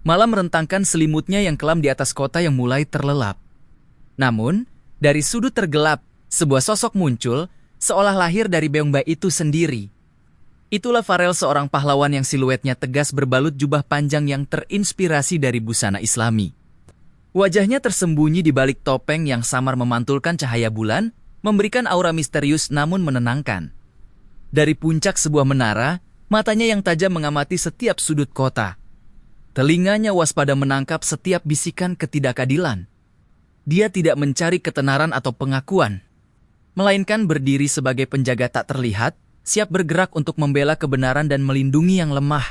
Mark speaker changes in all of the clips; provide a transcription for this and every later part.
Speaker 1: Malam merentangkan selimutnya yang kelam di atas kota yang mulai terlelap. Namun, dari sudut tergelap, sebuah sosok muncul, seolah lahir dari Beongbae itu sendiri. Itulah Farel, seorang pahlawan yang siluetnya tegas berbalut jubah panjang yang terinspirasi dari busana Islami. Wajahnya tersembunyi di balik topeng yang samar memantulkan cahaya bulan, memberikan aura misterius namun menenangkan. Dari puncak sebuah menara, matanya yang tajam mengamati setiap sudut kota. Telinganya waspada menangkap setiap bisikan ketidakadilan. Dia tidak mencari ketenaran atau pengakuan, melainkan berdiri sebagai penjaga tak terlihat, siap bergerak untuk membela kebenaran dan melindungi yang lemah.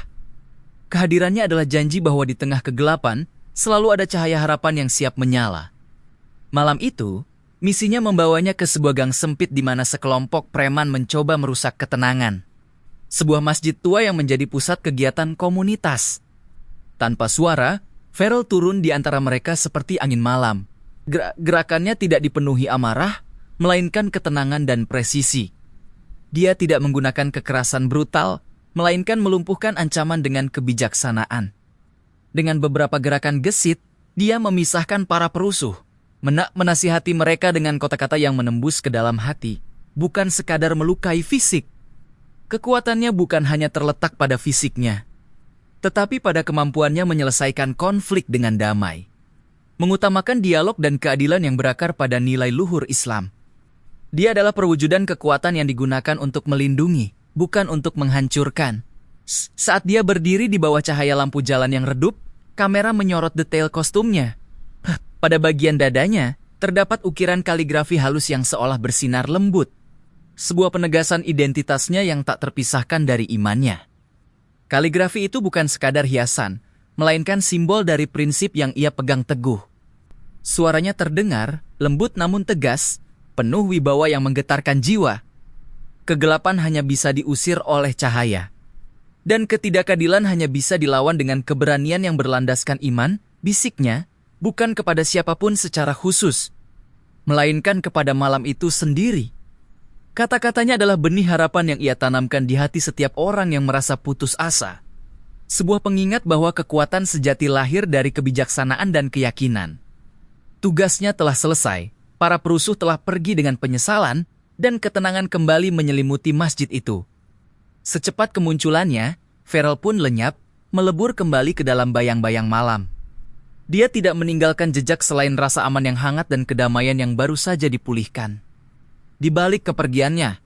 Speaker 1: Kehadirannya adalah janji bahwa di tengah kegelapan, selalu ada cahaya harapan yang siap menyala. Malam itu, misinya membawanya ke sebuah gang sempit di mana sekelompok preman mencoba merusak ketenangan. Sebuah masjid tua yang menjadi pusat kegiatan komunitas. Tanpa suara, Farel turun di antara mereka seperti angin malam. Gerakannya tidak dipenuhi amarah, melainkan ketenangan dan presisi. Dia tidak menggunakan kekerasan brutal, melainkan melumpuhkan ancaman dengan kebijaksanaan. Dengan beberapa gerakan gesit, dia memisahkan para perusuh, menasihati mereka dengan kata-kata yang menembus ke dalam hati, bukan sekadar melukai fisik. Kekuatannya bukan hanya terletak pada fisiknya, tetapi pada kemampuannya menyelesaikan konflik dengan damai. Mengutamakan dialog dan keadilan yang berakar pada nilai luhur Islam. Dia adalah perwujudan kekuatan yang digunakan untuk melindungi, bukan untuk menghancurkan. Saat dia berdiri di bawah cahaya lampu jalan yang redup, kamera menyorot detail kostumnya. Pada bagian dadanya, terdapat ukiran kaligrafi halus yang seolah bersinar lembut. Sebuah penegasan identitasnya yang tak terpisahkan dari imannya. Kaligrafi itu bukan sekadar hiasan, melainkan simbol dari prinsip yang ia pegang teguh. Suaranya terdengar, lembut namun tegas, penuh wibawa yang menggetarkan jiwa. Kegelapan hanya bisa diusir oleh cahaya. Dan ketidakadilan hanya bisa dilawan dengan keberanian yang berlandaskan iman, bisiknya, bukan kepada siapapun secara khusus, melainkan kepada malam itu sendiri. Kata-katanya adalah benih harapan yang ia tanamkan di hati setiap orang yang merasa putus asa. Sebuah pengingat bahwa kekuatan sejati lahir dari kebijaksanaan dan keyakinan. Tugasnya telah selesai, para perusuh telah pergi dengan penyesalan, dan ketenangan kembali menyelimuti masjid itu. Secepat kemunculannya, Farel pun lenyap, melebur kembali ke dalam bayang-bayang malam. Dia tidak meninggalkan jejak selain rasa aman yang hangat dan kedamaian yang baru saja dipulihkan. Di balik kepergiannya,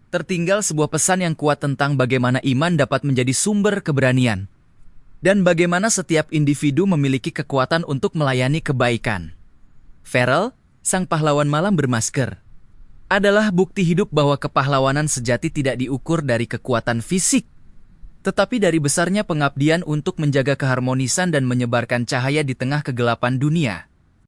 Speaker 1: tertinggal sebuah pesan yang kuat tentang bagaimana iman dapat menjadi sumber keberanian, dan bagaimana setiap individu memiliki kekuatan untuk melayani kebaikan. Farel, sang pahlawan malam bermasker, adalah bukti hidup bahwa kepahlawanan sejati tidak diukur dari kekuatan fisik, tetapi dari besarnya pengabdian untuk menjaga keharmonisan dan menyebarkan cahaya di tengah kegelapan dunia.